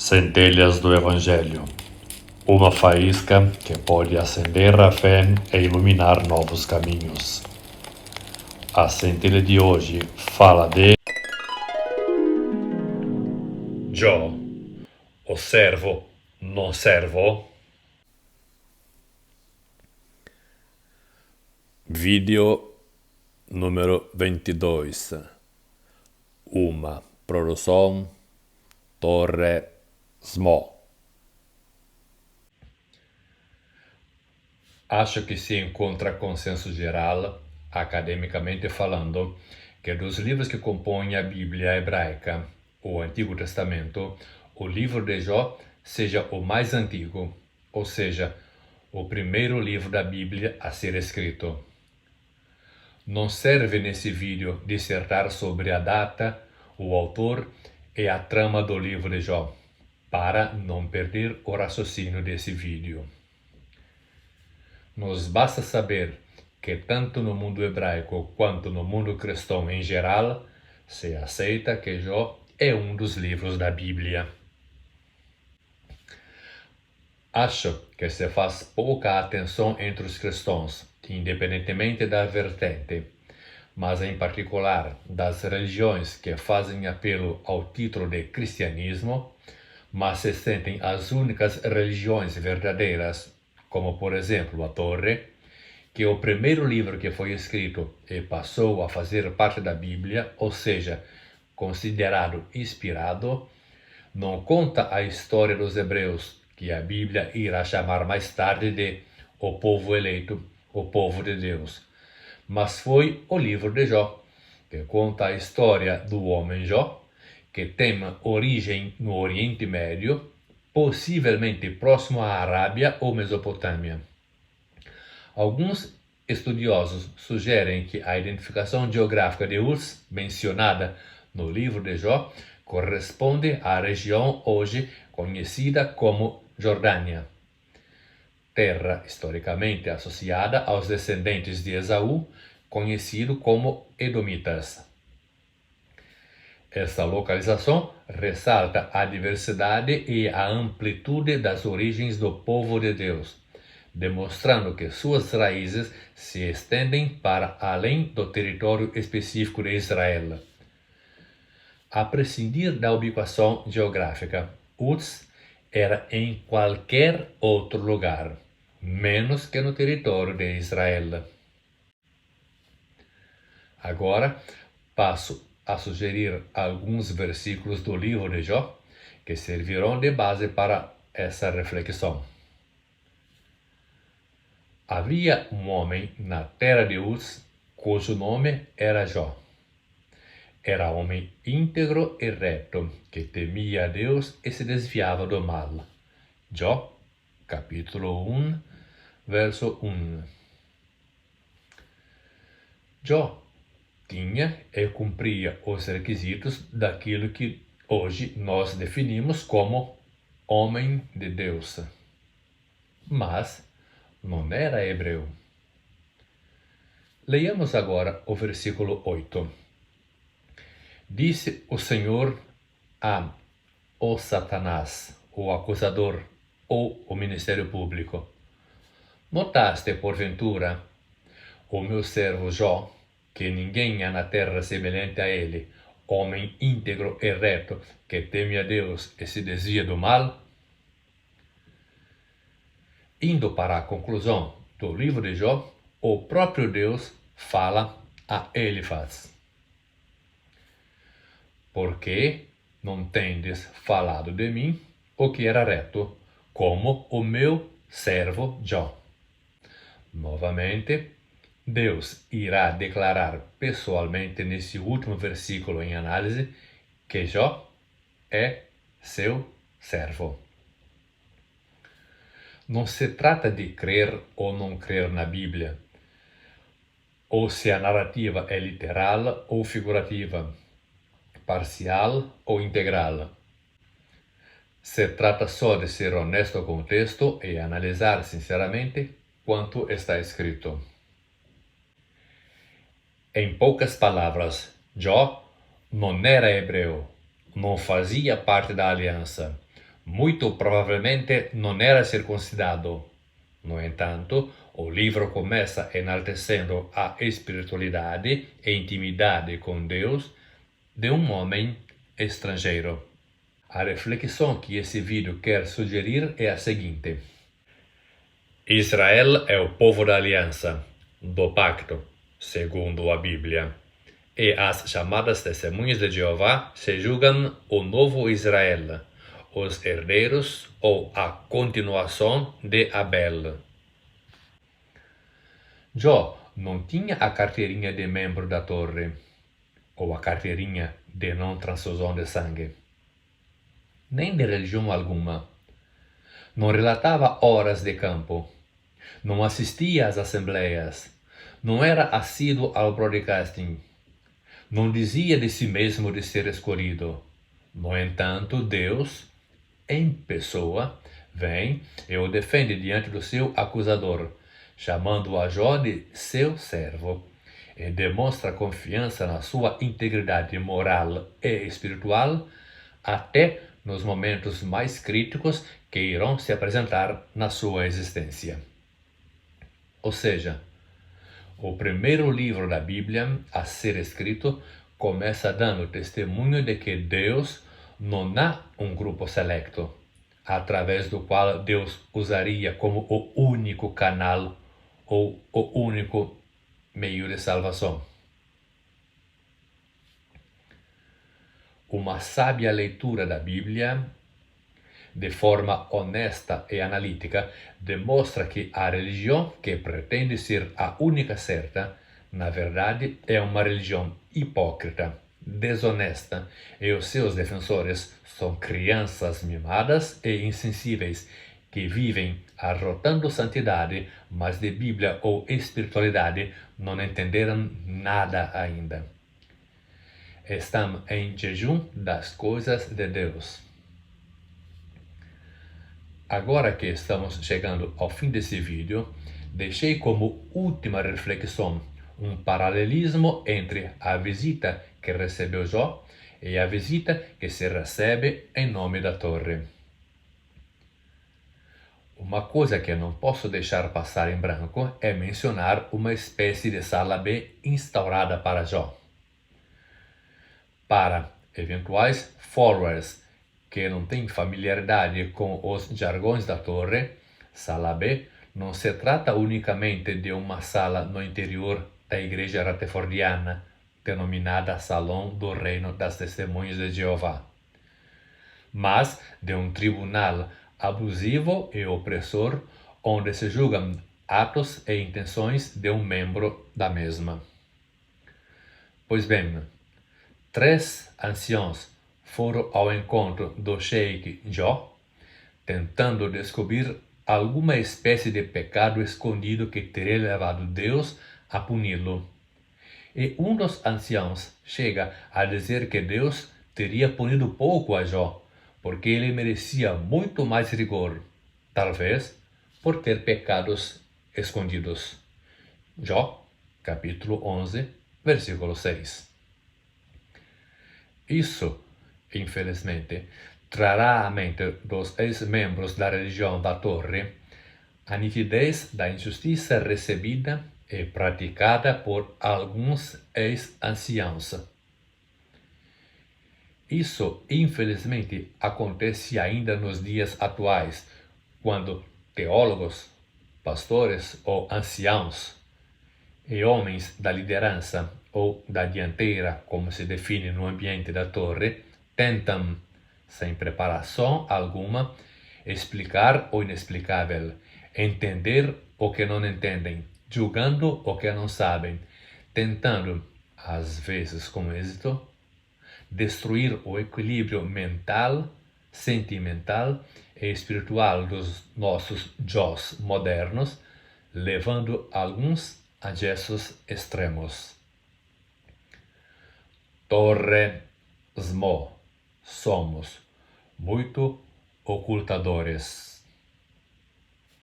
Centelhas do Evangelho. Uma faísca que pode acender a fé e iluminar novos caminhos. A centelha de hoje fala de Jó, o servo non servo. Vídeo número 22. Uma produção Torre Small. Acho que se encontra consenso geral, academicamente falando, que dos livros que compõem a Bíblia hebraica, o Antigo Testamento, o livro de Jó seja o mais antigo, ou seja, o primeiro livro da Bíblia a ser escrito. Não serve nesse vídeo dissertar sobre a data, o autor e a trama do livro de Jó, para não perder o raciocínio desse vídeo. Nos basta saber que tanto no mundo hebraico quanto no mundo cristão em geral, se aceita que Jó é um dos livros da Bíblia. Acho que se faz pouca atenção entre os cristãos, independentemente da vertente, mas em particular das religiões que fazem apelo ao título de cristianismo, mas se sentem as únicas religiões verdadeiras, como por exemplo a Torre, que é o primeiro livro que foi escrito e passou a fazer parte da Bíblia, ou seja, considerado inspirado, não conta a história dos hebreus, que a Bíblia irá chamar mais tarde de o povo eleito, o povo de Deus, mas foi o livro de Jó, que conta a história do homem Jó, que tem origem no Oriente Médio, possivelmente próximo à Arábia ou Mesopotâmia. Alguns estudiosos sugerem que a identificação geográfica de Uz, mencionada no livro de Jó, corresponde à região hoje conhecida como Jordânia, terra historicamente associada aos descendentes de Esaú, conhecido como Edomitas. Essa localização ressalta a diversidade e a amplitude das origens do povo de Deus, demonstrando que suas raízes se estendem para além do território específico de Israel. A prescindir da ubicação geográfica, Uz era em qualquer outro lugar, menos que no território de Israel. Agora, passo a sugerir alguns versículos do livro de Jó que servirão de base para essa reflexão. Havia um homem na terra de Uz, cujo nome era Jó. Era homem íntegro e reto, que temia a Deus e se desviava do mal. Jó, capítulo 1, verso 1. Jó tinha e cumpria os requisitos daquilo que hoje nós definimos como homem de Deus. Mas não era hebreu. Leiamos agora o versículo 8. Disse o Senhor a o Satanás, o acusador ou o ministério público: notaste, porventura, o meu servo Jó, que ninguém há na terra semelhante a ele, homem íntegro e reto, que teme a Deus e se desvia do mal? Indo para a conclusão do livro de Jó, o próprio Deus fala a Elifaz: porque não tendes falado de mim o que era reto, como o meu servo Jó. Novamente, Deus irá declarar pessoalmente nesse último versículo em análise que Jó é seu servo. Não se trata de crer ou não crer na Bíblia, ou se a narrativa é literal ou figurativa, parcial ou integral. Se trata só de ser honesto com o texto e analisar sinceramente quanto está escrito. Em poucas palavras, Jó não era hebreu, não fazia parte da aliança, muito provavelmente não era circuncidado. No entanto, o livro começa enaltecendo a espiritualidade e intimidade com Deus de um homem estrangeiro. A reflexão que esse vídeo quer sugerir é a seguinte: Israel é o povo da aliança, do pacto, segundo a Bíblia, e as chamadas testemunhas de Jeová se julgam o novo Israel, os herdeiros ou a continuação de Abel. Jó não tinha a carteirinha de membro da torre, ou a carteirinha de não transfusão de sangue, nem de religião alguma. Não relatava horas de campo, não assistia às assembleias, não era assíduo ao broadcasting, não dizia de si mesmo de ser escolhido. No entanto, Deus, em pessoa, vem e o defende diante do seu acusador, chamando a Jó de seu servo, e demonstra confiança na sua integridade moral e espiritual até nos momentos mais críticos que irão se apresentar na sua existência. Ou seja, o primeiro livro da Bíblia a ser escrito começa dando testemunho de que Deus não há um grupo selecto, através do qual Deus usaria como o único canal ou o único meio de salvação. Uma sábia leitura da Bíblia, de forma honesta e analítica, demonstra que a religião que pretende ser a única certa, na verdade, é uma religião hipócrita, desonesta, e os seus defensores são crianças mimadas e insensíveis que vivem arrotando santidade, mas de Bíblia ou espiritualidade não entenderam nada ainda. Estão em jejum das coisas de Deus. Agora que estamos chegando ao fim desse vídeo, deixei como última reflexão um paralelismo entre a visita que recebeu Jó e a visita que se recebe em nome da torre. Uma coisa que não posso deixar passar em branco é mencionar uma espécie de sala B instaurada para Jó. Para eventuais followers que não têm familiaridade com os jargões da torre, sala B não se trata unicamente de uma sala no interior da igreja rutherfordiana, denominada Salão do Reino das Testemunhas de Jeová, mas de um tribunal abusivo e opressor, onde se julgam atos e intenções de um membro da mesma. Pois bem, 3 anciãos foram ao encontro do Sheik Jó, tentando descobrir alguma espécie de pecado escondido que teria levado Deus a puni-lo. E um dos anciãos chega a dizer que Deus teria punido pouco a Jó, porque ele merecia muito mais rigor, talvez por ter pecados escondidos. Jó, capítulo 11, versículo 6. Isso, infelizmente, trará à mente dos ex-membros da religião da torre a nitidez da injustiça recebida e praticada por alguns ex-anciãos. Isso, infelizmente, acontece ainda nos dias atuais, quando teólogos, pastores ou anciãos e homens da liderança ou da dianteira, como se define no ambiente da torre, tentam, sem preparação alguma, explicar o inexplicável, entender o que não entendem, julgando o que não sabem, tentando, às vezes com êxito, destruir o equilíbrio mental, sentimental e espiritual dos nossos Jós modernos, levando alguns a gestos extremos. Torre smo, somos muito ocultadores.